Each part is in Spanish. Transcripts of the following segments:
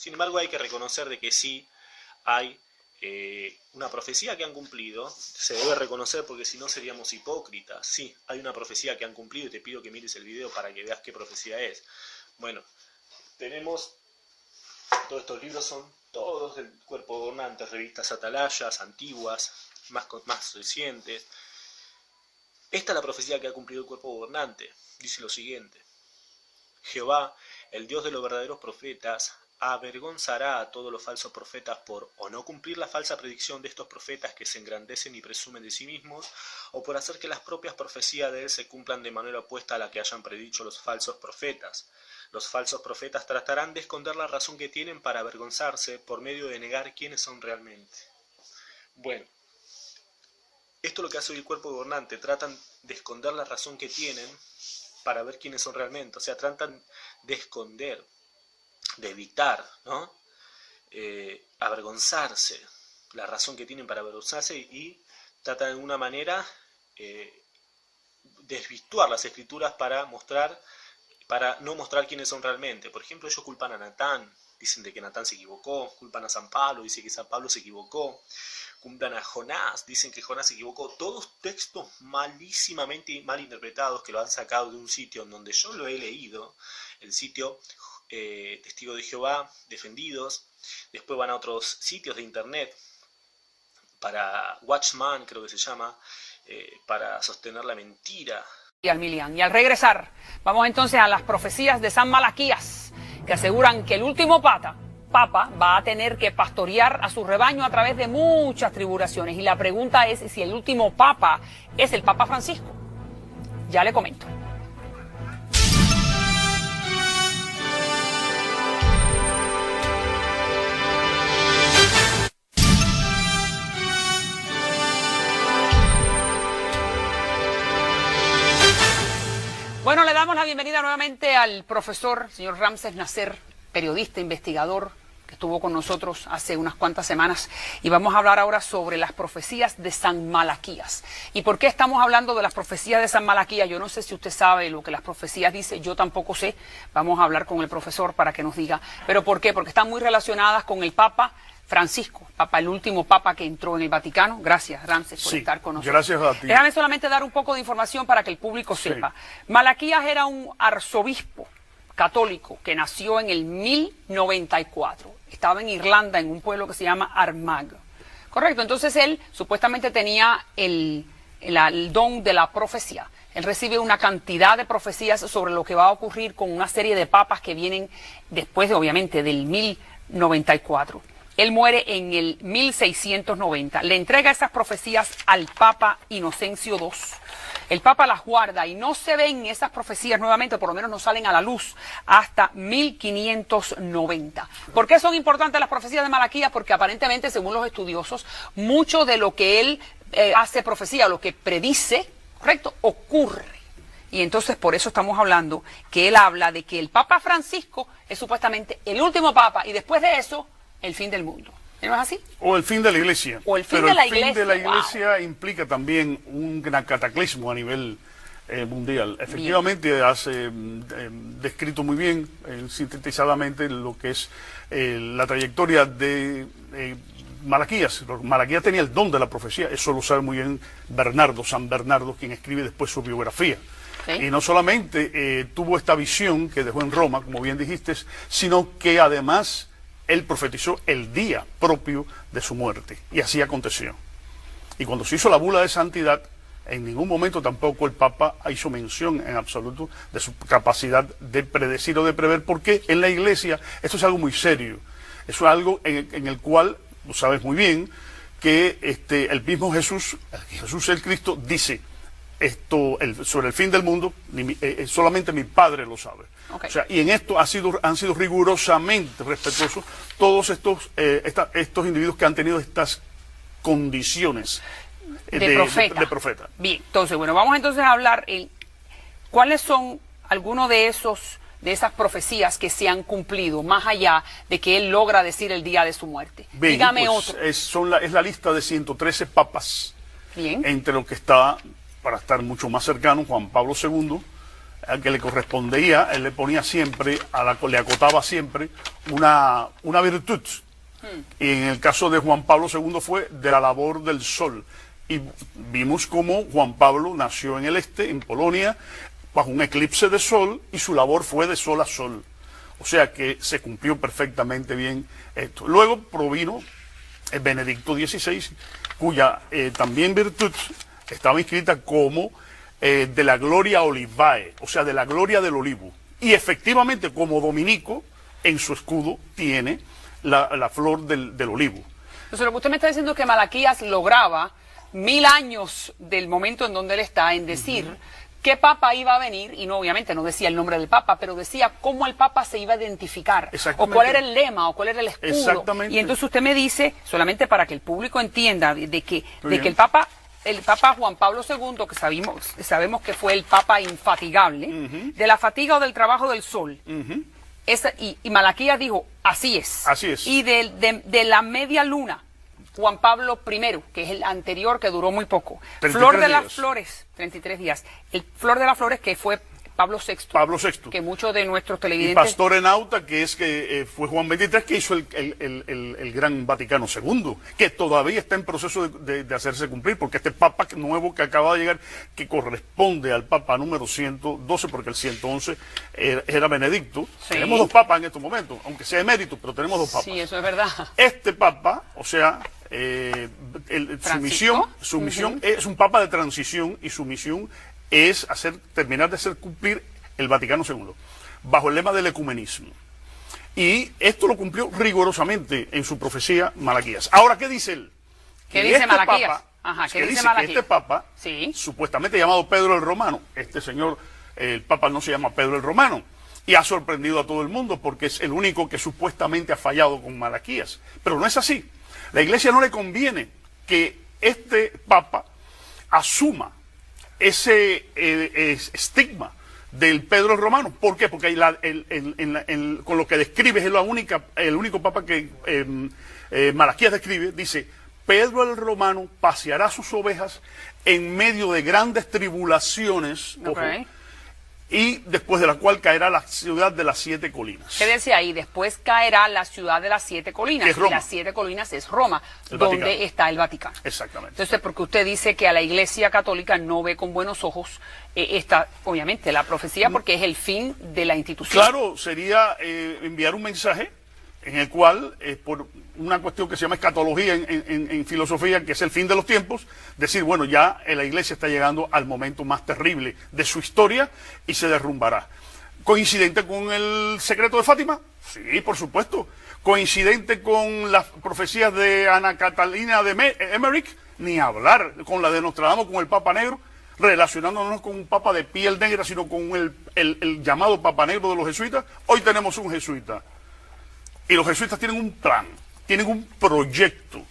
Sin embargo, hay que reconocer de que sí hay una profecía que han cumplido. Se debe reconocer porque si no seríamos hipócritas. Sí, hay una profecía que han cumplido y te pido que mires el video para que veas qué profecía es. Bueno, tenemos, todos estos libros son todos del cuerpo gobernante, revistas atalayas, antiguas, más recientes. Esta es la profecía que ha cumplido el cuerpo gobernante. Dice lo siguiente: Jehová, el Dios de los verdaderos profetas, avergonzará a todos los falsos profetas por o no cumplir la falsa predicción de estos profetas que se engrandecen y presumen de sí mismos, o por hacer que las propias profecías de él se cumplan de manera opuesta a la que hayan predicho los falsos profetas. Los falsos profetas tratarán de esconder la razón que tienen para avergonzarse por medio de negar quiénes son realmente. Bueno, esto es lo que hace hoy el cuerpo gobernante. Tratan de esconder la razón que tienen para ver quiénes son realmente. O sea, tratan de esconder, de evitar, ¿no? Avergonzarse, la razón que tienen para avergonzarse, y tratan de alguna manera desvirtuar las escrituras para no mostrar quiénes son realmente. Por ejemplo, ellos culpan a Natán, dicen de que Natán se equivocó, culpan a San Pablo, dicen que San Pablo se equivocó, culpan a Jonás, dicen que Jonás se equivocó. Todos textos malísimamente mal interpretados que lo han sacado de un sitio en donde yo lo he leído, el sitio Testigo de Jehová, Defendidos. Después van a otros sitios de internet, para Watchman creo que se llama, para sostener la mentira. Y al regresar, vamos entonces a las profecías de San Malaquías, que aseguran que el último papa va a tener que pastorear a su rebaño a través de muchas tribulaciones. Y la pregunta es si el último papa es el Papa Francisco. Ya le comento. Bueno, le damos la bienvenida nuevamente al profesor, señor Ramses Nasser, periodista, investigador, que estuvo con nosotros hace unas cuantas semanas, y vamos a hablar ahora sobre las profecías de San Malaquías. ¿Y por qué estamos hablando de las profecías de San Malaquías? Yo no sé si usted sabe lo que las profecías dicen, yo tampoco sé. Vamos a hablar con el profesor para que nos diga. ¿Pero por qué? Porque están muy relacionadas con el Papa Francisco, el último papa que entró en el Vaticano. Gracias, Ramses, por estar con nosotros. Gracias a ti. Déjame solamente dar un poco de información para que el público sepa. Malaquías era un arzobispo católico que nació en el 1094. Estaba en Irlanda, en un pueblo que se llama Armagh. Correcto, entonces él supuestamente tenía el don de la profecía. Él recibe una cantidad de profecías sobre lo que va a ocurrir con una serie de papas que vienen después, obviamente, del 1094. Él muere en el 1690. Le entrega esas profecías al Papa Inocencio II. El Papa las guarda y no se ven esas profecías nuevamente, por lo menos no salen a la luz, hasta 1590. ¿Por qué son importantes las profecías de Malaquías? Porque aparentemente, según los estudiosos, mucho de lo que él hace profecía, lo que predice, correcto, ocurre. Y entonces por eso estamos hablando que él habla de que el Papa Francisco es supuestamente el último Papa y después de eso, el fin del mundo. ¿No es así? O el fin de la Iglesia. O el fin de la Iglesia. El fin de la Iglesia implica también un gran cataclismo a nivel mundial. Efectivamente, has descrito muy bien, sintetizadamente, lo que es la trayectoria de Malaquías. Malaquías tenía el don de la profecía. Eso lo sabe muy bien San Bernardo, quien escribe después su biografía. ¿Sí? Y no solamente tuvo esta visión que dejó en Roma, como bien dijiste, sino que además él profetizó el día propio de su muerte, y así aconteció. Y cuando se hizo la bula de santidad, en ningún momento tampoco el Papa hizo mención en absoluto de su capacidad de predecir o de prever, porque en la Iglesia esto es algo muy serio. Eso es algo en el cual, tú sabes muy bien, que el mismo Jesús el Cristo, dice sobre el fin del mundo, solamente mi Padre lo sabe. Okay. O sea, y en esto han sido rigurosamente respetuosos todos estos individuos que han tenido estas condiciones de profeta. Bien, entonces, bueno, vamos entonces a hablar cuáles son algunos de esas profecías que se han cumplido, más allá de que él logra decir el día de su muerte. Bien, dígame pues, otro. Es la lista de 113 papas. Bien. Entre lo que está, para estar mucho más cercano, Juan Pablo II, al que le correspondía, él le ponía siempre, le acotaba siempre una virtud. Y en el caso de Juan Pablo II fue de la labor del sol. Y vimos cómo Juan Pablo nació en el este, en Polonia, bajo un eclipse de sol, y su labor fue de sol a sol. O sea que se cumplió perfectamente bien esto. Luego provino Benedicto XVI, cuya también virtud estaba inscrita como de la Gloria Olivae, o sea, de la gloria del olivo. Y efectivamente, como dominico, en su escudo tiene la flor del olivo. Entonces, lo que usted me está diciendo es que Malaquías lograba 1000 años del momento en donde él está en decir qué papa iba a venir, y no, obviamente no decía el nombre del papa, pero decía cómo el papa se iba a identificar, o cuál era el lema, o cuál era el escudo. Exactamente. Y entonces usted me dice, solamente para que el público entienda, de que el papa Juan Pablo II, que sabemos que fue el papa infatigable, de la fatiga o del trabajo del sol, y Malaquías dijo, así es. Así es. Y de la media luna, Juan Pablo I, que es el anterior, que duró muy poco. Flor de las Flores, 33 días. El Flor de las Flores, que fue Pablo VI. Pablo VI. Que muchos de nuestros Y televidentes... Pastore Nauta, que es que fue Juan XXIII, que hizo el Gran Vaticano II, que todavía está en proceso de hacerse cumplir, porque este Papa nuevo que acaba de llegar, que corresponde al Papa número 112, porque el 111 era Benedicto. Sí. Tenemos dos Papas en estos momentos, aunque sea emérito, pero tenemos dos Papas. Sí, eso es verdad. Este Papa, o sea... su misión es un papa de transición, y su misión es terminar de hacer cumplir el Vaticano II bajo el lema del ecumenismo, y esto lo cumplió rigurosamente en su profecía Malaquías. Ahora, ¿qué dice él? ¿Qué dice Malaquías? ¿Qué dice Malaquías? Que este papa, supuestamente llamado Pedro el Romano, este señor, el papa no se llama Pedro el Romano, y ha sorprendido a todo el mundo porque es el único que supuestamente ha fallado con Malaquías, pero no es así. La Iglesia no le conviene que este Papa asuma ese estigma del Pedro el Romano. ¿Por qué? Porque con lo que describe, es el único Papa que Malaquías describe, dice: Pedro el Romano paseará sus ovejas en medio de grandes tribulaciones, ojo, y después de la cual caerá la ciudad de las 7 colinas. ¿Qué decía ahí? Después caerá la ciudad de las 7 colinas. Es Roma. Y las 7 colinas es Roma, donde está el Vaticano. Exactamente. Entonces, porque usted dice que a la Iglesia Católica no ve con buenos ojos obviamente, la profecía, porque es el fin de la institución. Claro, sería enviar un mensaje en el cual, por una cuestión que se llama escatología en filosofía, que es el fin de los tiempos, decir, bueno, ya la Iglesia está llegando al momento más terrible de su historia y se derrumbará. ¿Coincidente con el secreto de Fátima? Sí, por supuesto. ¿Coincidente con las profecías de Ana Catalina de Emmerich? Ni hablar. Con la de Nostradamus, con el Papa Negro, relacionándonos con un Papa de piel negra, sino con el llamado Papa Negro de los jesuitas. Hoy tenemos un jesuita. Y los jesuitas tienen un plan, tienen un proyecto.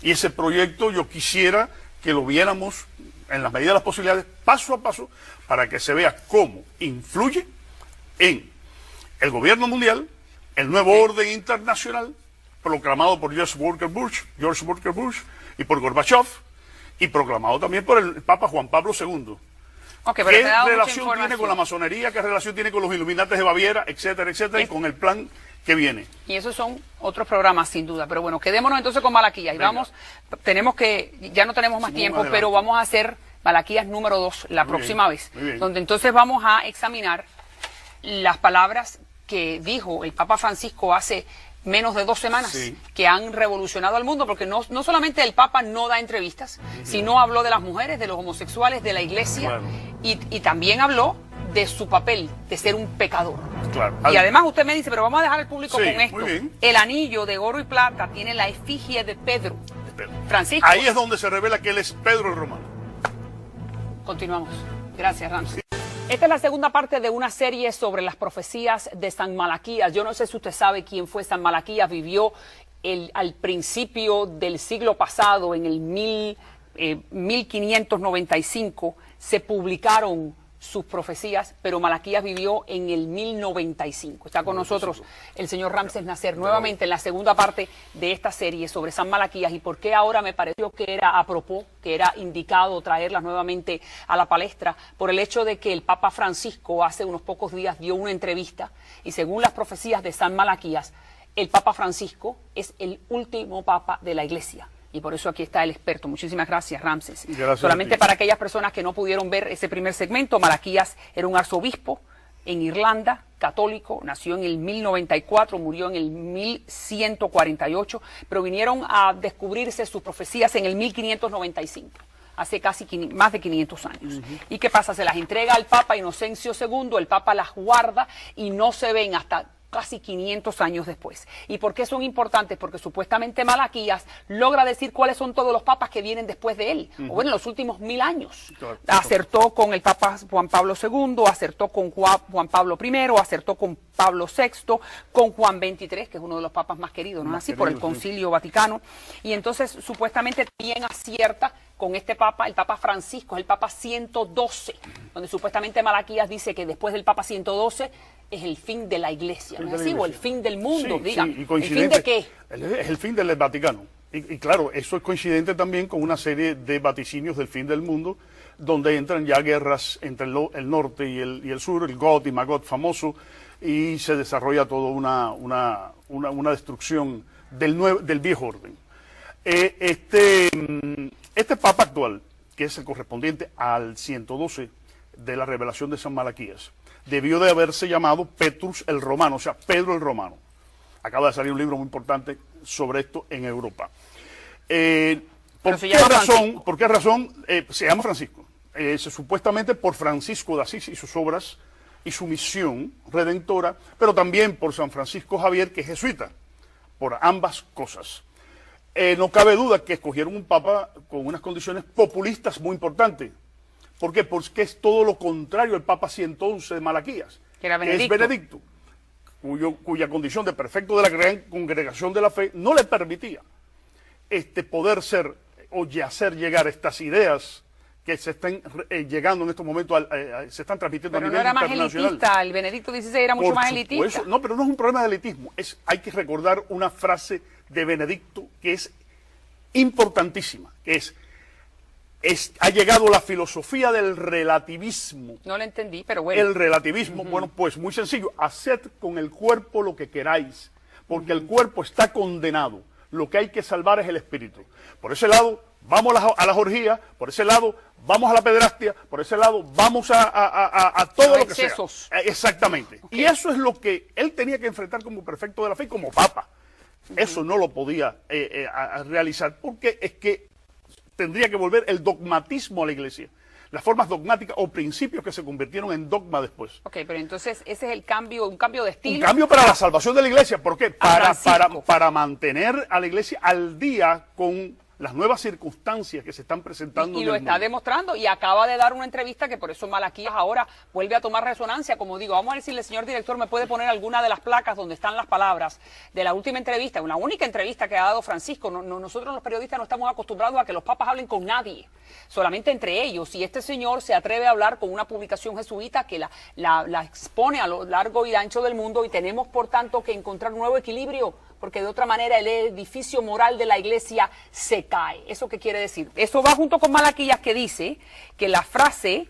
Y ese proyecto yo quisiera que lo viéramos en la medida de las posibilidades, paso a paso, para que se vea cómo influye en el gobierno mundial, el nuevo orden internacional, proclamado por George Walker Bush y por Gorbachev, y proclamado también por el Papa Juan Pablo II. ¿Qué relación tiene con la masonería? ¿Qué relación tiene con los Illuminates de Baviera? Etcétera, etcétera, y con el plan que viene. Y esos son otros programas, sin duda. Pero bueno, quedémonos entonces con Malaquías. Y ya no tenemos más tiempo, pero vamos a hacer Malaquías número 2 la próxima vez. Donde entonces vamos a examinar las palabras que dijo el Papa Francisco hace menos de 2 semanas, que han revolucionado al mundo, porque no solamente el Papa no da entrevistas, sino habló de las mujeres, de los homosexuales, de la Iglesia, y también habló de su papel de ser un pecador. Claro. Y además usted me dice, pero vamos a dejar al público con esto. El anillo de oro y plata tiene la efigie de Pedro. Francisco. Ahí es donde se revela que él es Pedro el Romano. Continuamos. Gracias, Ramsey. Esta es la segunda parte de una serie sobre las profecías de San Malaquías. Yo no sé si usted sabe quién fue San Malaquías. Vivió al principio del siglo pasado, en el 1595, se publicaron sus profecías, pero Malaquías vivió en el 1095. Está con nosotros el señor Ramses Nasser nuevamente en la segunda parte de esta serie sobre San Malaquías y por qué ahora me pareció que era a propósito, que era indicado traerlas nuevamente a la palestra, por el hecho de que el Papa Francisco hace unos pocos días dio una entrevista y según las profecías de San Malaquías, el Papa Francisco es el último Papa de la Iglesia. Y por eso aquí está el experto. Muchísimas gracias, Ramses. Gracias. Solamente para aquellas personas que no pudieron ver ese primer segmento, Malaquías era un arzobispo en Irlanda, católico, nació en el 1094, murió en el 1148, pero vinieron a descubrirse sus profecías en el 1595. Hace casi más de 500 años. ¿Y qué pasa? Se las entrega al Papa Inocencio II, el Papa las guarda y no se ven hasta casi 500 años después. ¿Y por qué son importantes? Porque supuestamente Malaquías logra decir cuáles son todos los papas que vienen después de él, o bueno, en los últimos 1000 años. Acertó con el Papa Juan Pablo II, acertó con Juan Pablo I, acertó con Pablo VI, con Juan XXIII, que es uno de los papas más queridos, ¿no es así? Por el Concilio Vaticano. Y entonces, supuestamente, también acierta con este Papa, el Papa Francisco, es el Papa 112, donde supuestamente Malaquías dice que después del Papa 112 es el fin de la Iglesia, ¿no es así? O el fin del mundo, digan. Sí, ¿El fin de qué? Es el fin del Vaticano. Y claro, eso es coincidente también con una serie de vaticinios del fin del mundo, donde entran ya guerras entre el norte y el sur, el Gog y Magog famoso, y se desarrolla toda una destrucción del viejo orden. Este Papa actual, que es el correspondiente al 112 de la revelación de San Malaquías, debió de haberse llamado Petrus el Romano, o sea, Pedro el Romano. Acaba de salir un libro muy importante sobre esto en Europa. ¿Por qué razón se llama Francisco? Supuestamente por Francisco de Asís y sus obras y su misión redentora, pero también por San Francisco Javier, que es jesuita, por ambas cosas. No cabe duda que escogieron un papa con unas condiciones populistas muy importantes. ¿Por qué? Porque es todo lo contrario al Papa 111 de Malaquías, que era Benedicto. Es Benedicto, cuya condición de prefecto de la gran congregación de la fe no le permitía poder ser o hacer llegar estas ideas que se están llegando en estos momentos, se están transmitiendo pero a nivel internacional. Pero no era más elitista, el Benedicto XVI era mucho más elitista. No, pero no es un problema de elitismo, hay que recordar una frase de Benedicto que es importantísima, que ha llegado la filosofía del relativismo. No lo entendí, pero bueno. El relativismo, bueno, pues muy sencillo, haced con el cuerpo lo que queráis, porque el cuerpo está condenado, lo que hay que salvar es el espíritu. Por ese lado, vamos a las orgías, por ese lado, vamos a la pederastia, por ese lado, vamos a todo lo que sea. Exactamente. Okay. Y eso es lo que él tenía que enfrentar como prefecto de la fe y como papa. Eso no lo podía realizar, porque es que tendría que volver el dogmatismo a la Iglesia, las formas dogmáticas o principios que se convirtieron en dogma después. Ok, pero entonces ese es el cambio, un cambio de estilo. Un cambio para la salvación de la Iglesia. ¿Por qué? Para mantener a la Iglesia al día con las nuevas circunstancias que se están presentando. Y lo está demostrando y acaba de dar una entrevista que por eso Malaquías ahora vuelve a tomar resonancia. Como digo, vamos a ver si el señor director me puede poner alguna de las placas donde están las palabras de la última entrevista, una única entrevista que ha dado Francisco. Nosotros los periodistas no estamos acostumbrados a que los papas hablen con nadie, solamente entre ellos. Y este señor se atreve a hablar con una publicación jesuita que la expone a lo largo y ancho del mundo y tenemos por tanto que encontrar un nuevo equilibrio, porque de otra manera el edificio moral de la Iglesia se cae. ¿Eso qué quiere decir? Eso va junto con Malaquías, que dice que la frase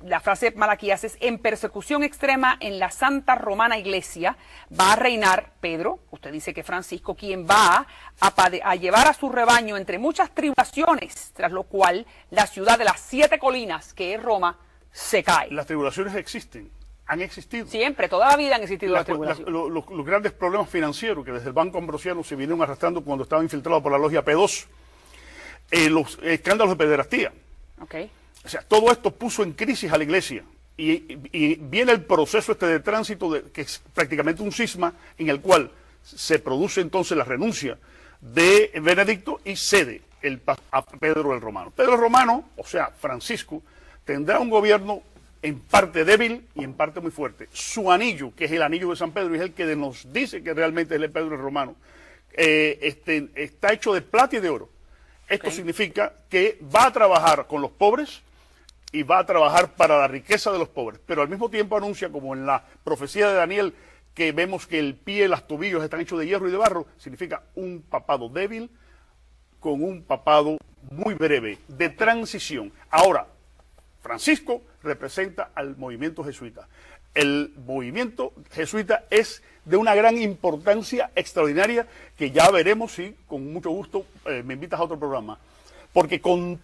de Malaquías es: en persecución extrema en la Santa Romana Iglesia va a reinar Pedro, usted dice que Francisco, quien va a llevar a su rebaño entre muchas tribulaciones, tras lo cual la ciudad de las 7 colinas, que es Roma, se cae. Las tribulaciones existen. Han existido. Siempre, toda la vida han existido las tribulaciones. Los grandes problemas financieros que desde el Banco Ambrosiano se vinieron arrastrando cuando estaba infiltrado por la logia P2, los escándalos de pederastía. Okay. O sea, todo esto puso en crisis a la Iglesia. Y viene el proceso de tránsito, que es prácticamente un cisma, en el cual se produce entonces la renuncia de Benedicto y cede a Pedro el Romano. Pedro el Romano, o sea, Francisco, tendrá un gobierno en parte débil y en parte muy fuerte. Su anillo, que es el anillo de San Pedro, es el que nos dice que realmente es el Pedro el Romano, está hecho de plata y de oro. Esto significa que va a trabajar con los pobres, y va a trabajar para la riqueza de los pobres, pero al mismo tiempo anuncia, como en la profecía de Daniel, que vemos que el pie y los tobillos están hechos de hierro y de barro, significa un papado débil con un papado muy breve, de transición. Ahora, Francisco representa al movimiento jesuita. El movimiento jesuita es de una gran importancia extraordinaria que ya veremos si con mucho gusto me invitas a otro programa, porque controla